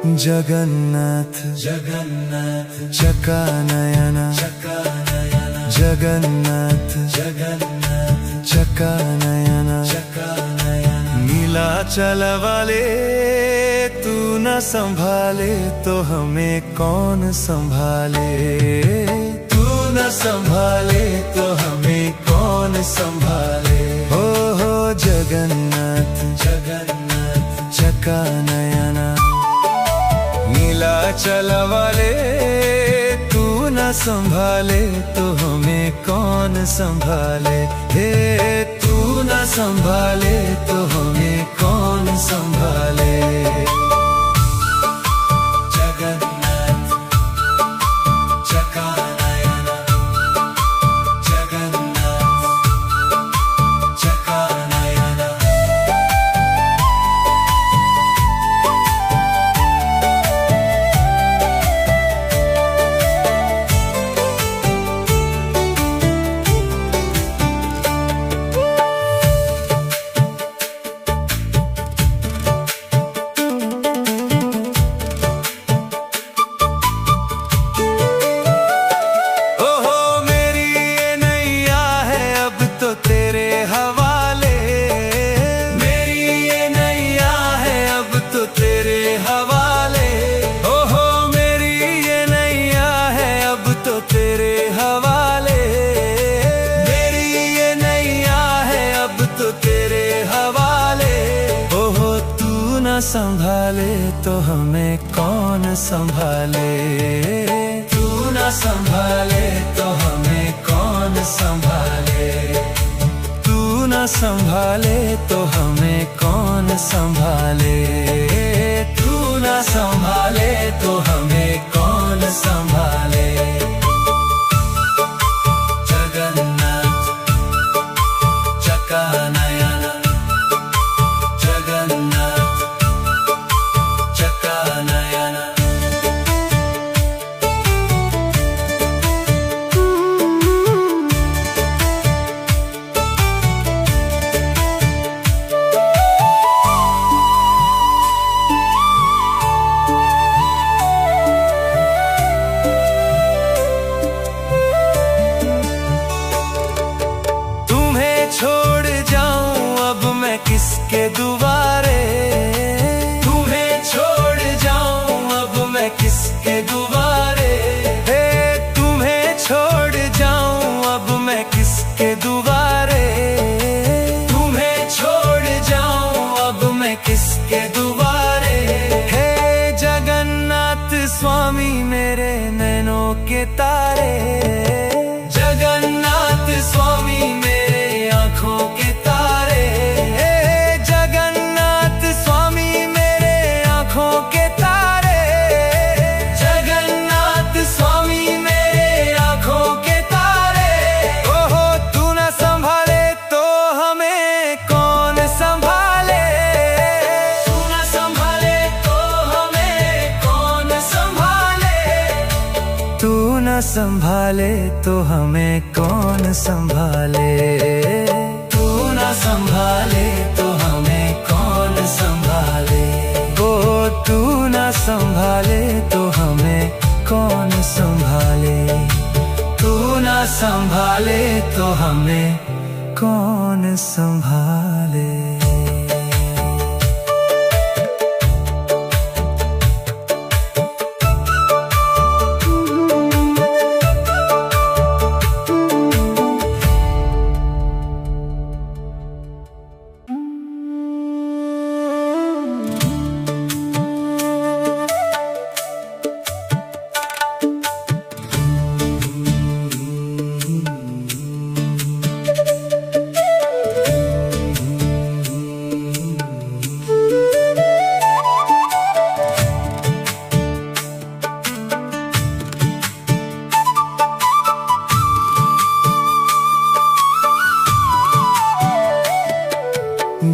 जगन्नाथ जगन्नाथ चकानयन चकानयन जगन्नाथ जगन्नाथ चकानयन चकानयन नीलाचल वाले तू न संभाले तो हमें कौन संभाले। तू न संभाले तो हमें कौन संभाले। हो जगन्नाथ जगन्नाथ चकानयन नीलाचल वाले तू न संभाले तो हमें कौन संभाले। हे तू न संभाले तो हमें कौन संभाले। जगन्नाथ चकानयन जगन्नाथ चकानयन संभाले तो हमें कौन संभाले। तू न संभाले तो हमें कौन संभाले। तू न संभाले तो हमें कौन संभाले। तू न संभाले तो हमें कौन संभाले। जगन्नाथ चकानयन जगन्नाथ चकानयन तुम्हें छोड़ जाऊं अब मैं किसके दुआरे। तुम्हें छोड़ जाऊं अब मैं किसके दुआरे। हे तुम्हें छोड़ जाऊं अब मैं किसके दुआरे। तुम्हें छोड़ जाऊं अब मैं किसके दुआरे। हे जगन्नाथ स्वामी मेरे नैनों के तारे। जगन्नाथ स्वामी मेरे आँखों के तारे। जगन्नाथ स्वामी मेरे आँखों के तारे। जगन्नाथ स्वामी मेरे आँखों के तारे। ओहो तू न संभाले तो हमें कौन संभाले। तू न संभाले तो हमें कौन संभाले। तू न संभाले तो हमें कौन संभाले। तू न संभाले तो हमें कौन संभाले। ओ तू न संभाले तो हमें कौन संभाले। तू न संभाले तो हमें कौन संभाले।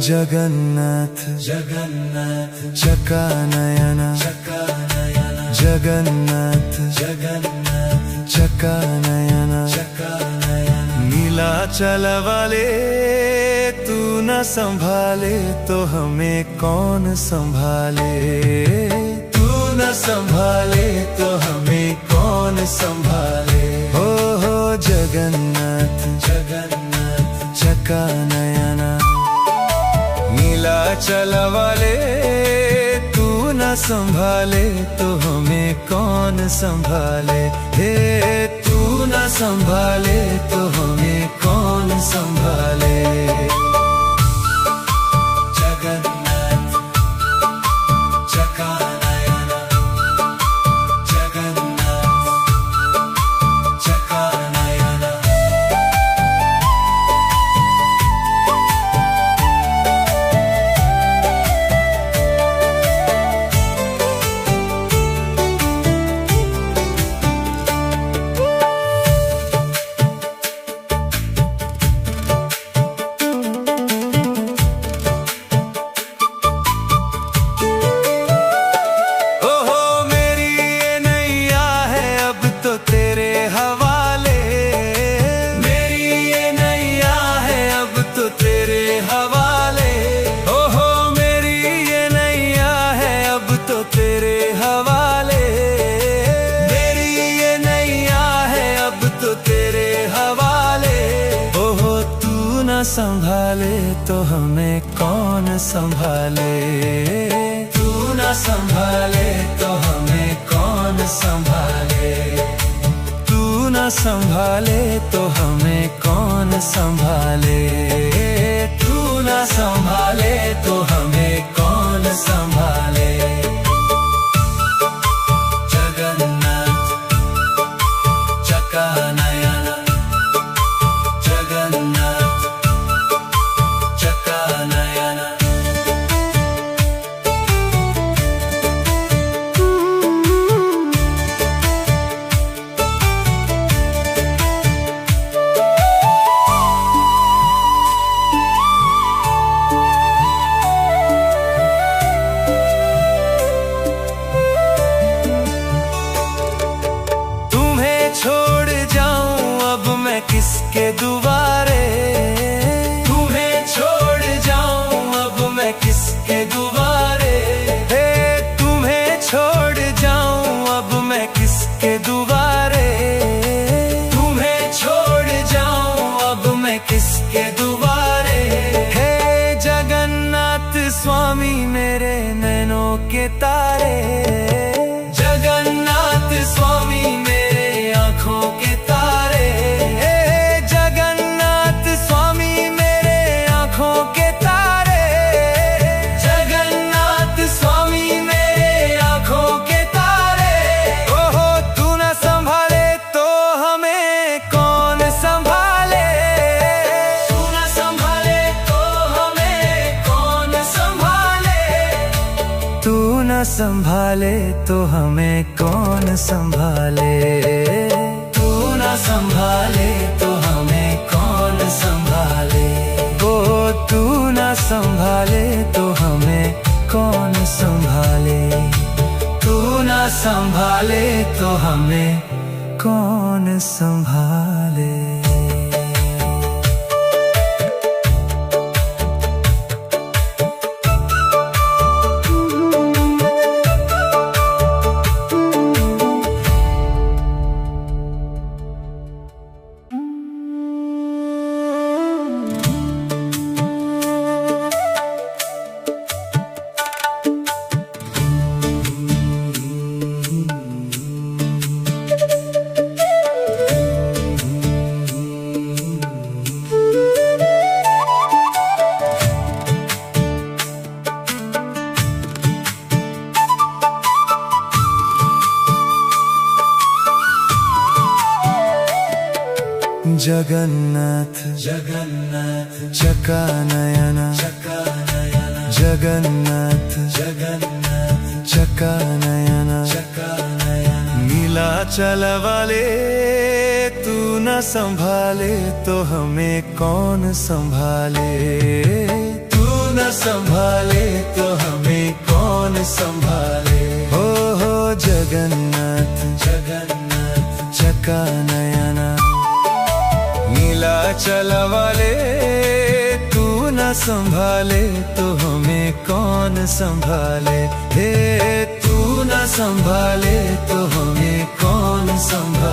जगन्नाथ जगन्नाथ चकानयन चकानयन जगन्नाथ जगन्नाथ चकानयन चकानयन नीलाचल वाले तू न संभाले तो हमें कौन संभाले। तू संभाले। हो जगन्नाथ जगन्नाथ चका नयना, नीलाचल वाले तू न संभाले तो हमें कौन संभाले। हे तू न संभाले तो हमें कौन संभाले। जगन्नाथ चका नयना, जगन्नाथ चका नयना। संभाले तो हमें कौन संभाले। तू न संभाले तो हमें कौन संभाले। तू न संभाले तो हमें कौन संभाले। तू न संभाले तो हमें कौन संभाले। जगन्नाथ चका नयना, जगन्नाथ चका नयना। तुम्हें छोड़ जाऊं अब मैं किसके दुआरे। किसके दुआरे। हे तुम्हें छोड़ जाऊं अब मैं किसके दुआरे। तुम्हें छोड़ जाऊं अब मैं किसके दुआरे। हे जगन्नाथ स्वामी मेरे नैनों के तारे। जगन्नाथ स्वामी मेरे आँखों के तारे। हे जगन्नाथ स्वामी मेरे आँखों के संभाले तो हमें कौन संभाले। तू न संभाले तो हमें कौन संभाले। ओ तू न संभाले तो हमें कौन संभाले। तू न संभाले तो हमें कौन संभाले। जगन्नाथ जगन्नाथ चका नयना, जगन्नाथ जगन्नाथ चका नयना, नीलाचल वाले तू न संभाले तो हमें कौन संभाले। तू न संभाले तो हमें कौन संभाले। हो जगन्नाथ जगन्नाथ चका नयना, नीलाचल वाले तू न संभाले तो हमें कौन संभाले। हे तू न संभाले तो हमें कौन संभाले।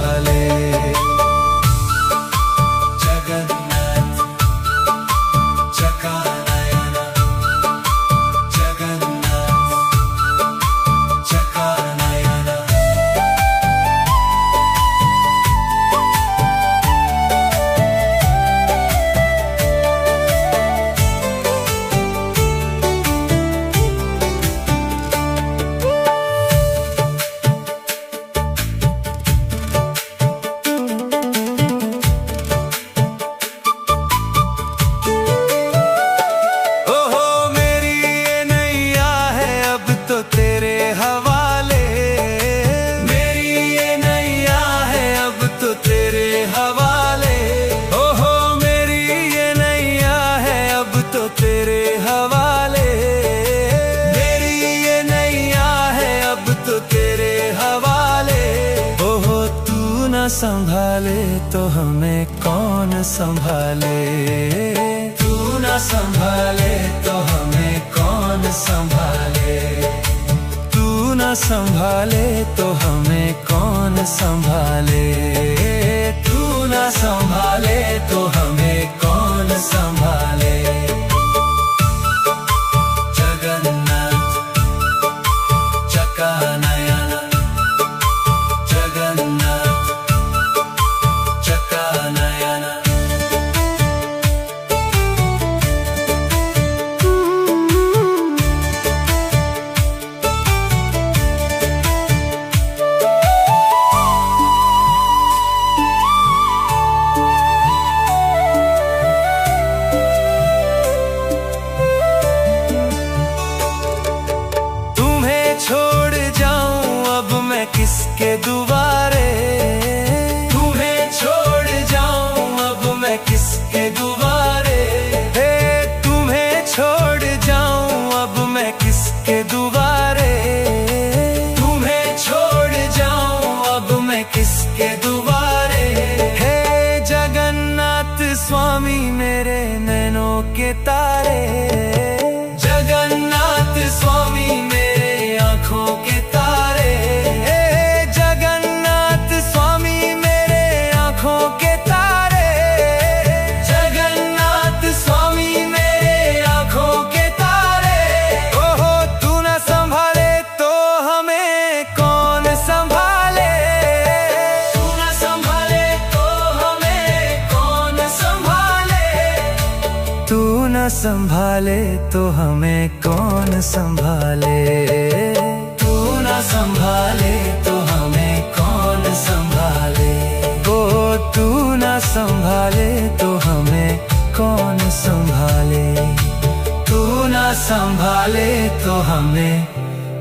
हवाले। मेरी ये नैया है अब तो तेरे हवाले। ओहो मेरी ये नैया है अब तो तेरे हवाले। मेरी ये नैया है अब तो तेरे हवाले। ओहो तू न संभाले तो हमें कौन संभाले। तू न संभाले तो हमें कौन संभाले। तू न संभाले तो हमें कौन संभाले। तू न संभाले तो हमें कौन संभाले। जगन्नाथ चकानयन। जगन्नाथ चकानयन। किसके दुआरे। तुम्हें छोड़ जाऊं अब मैं किसके दुआरे। हे तुम्हें छोड़ जाऊं अब मैं किसके दुआरे। तुम्हें छोड़ जाऊं अब मैं किसके दुआरे। हे जगन्नाथ स्वामी मेरे नैनों के तारे। जगन्नाथ स्वामी मेरे आँखों के तारे। संभाले तो हमें कौन संभाले। तू न संभाले तो हमें कौन संभाले। ओ तू न संभाले तो हमें कौन संभाले। तू न संभाले तो हमें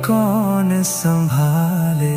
कौन संभाले।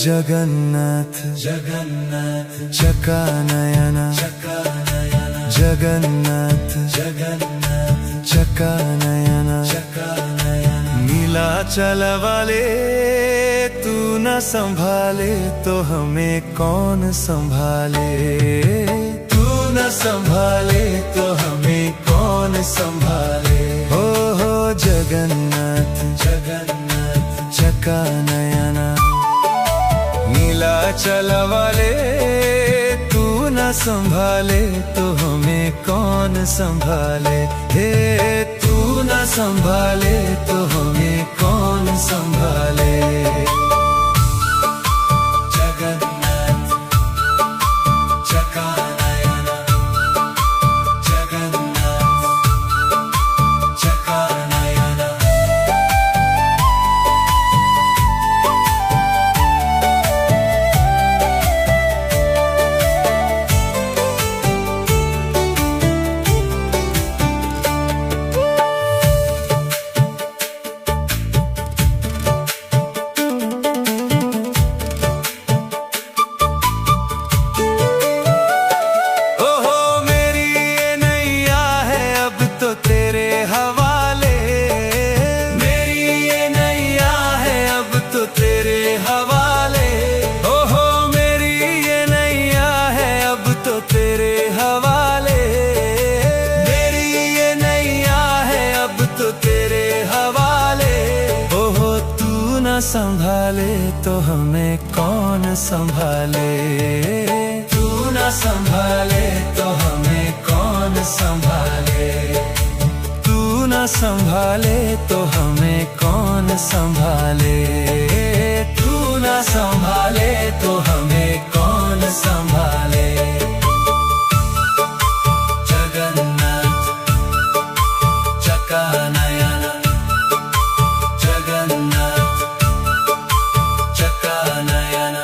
जगन्नाथ जगन्नाथ चकानयन। चकानयन। जगन्नाथ जगन्नाथ चकानयन। चकानयन। नीलाचल वाले तू न संभाले तो हमें कौन संभाले। तू न संभाले तो हमें कौन संभाले। हो जगन्नाथ जगन्नाथ चकानयन। नीलाचल वाले तू न संभाले तो हमें कौन संभाले। हे तू न संभाले तो हमें कौन संभाले। जगन्नाथ चकानयन। जगन्नाथ चकानयन। संभाले तो हमें कौन संभाले, तू ना संभाले तो हमें कौन संभाले, तू ना संभाले तो हमें कौन संभाले, तू ना संभाले तो हमें कौन संभाले। जगन्नाथ चकानयन, जगन्नाथ चकानयन।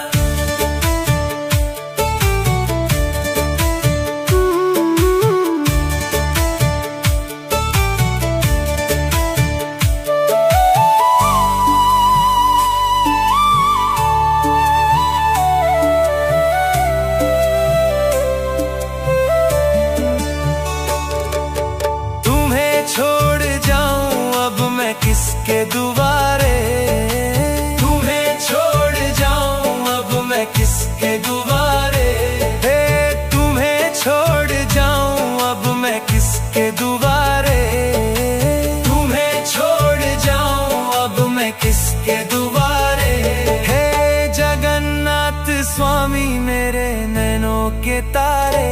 छोड़ जाऊं अब मैं किसके दुआरे, तुम्हें छोड़ जाऊं अब मैं किसके दुआरे, तुम्हें छोड़ जाऊं अब मैं किसके दुआरे, तुम्हें छोड़ जाऊं अब मैं किसके दुआरे। हे जगन्नाथ स्वामी मेरे नैनों के तारे,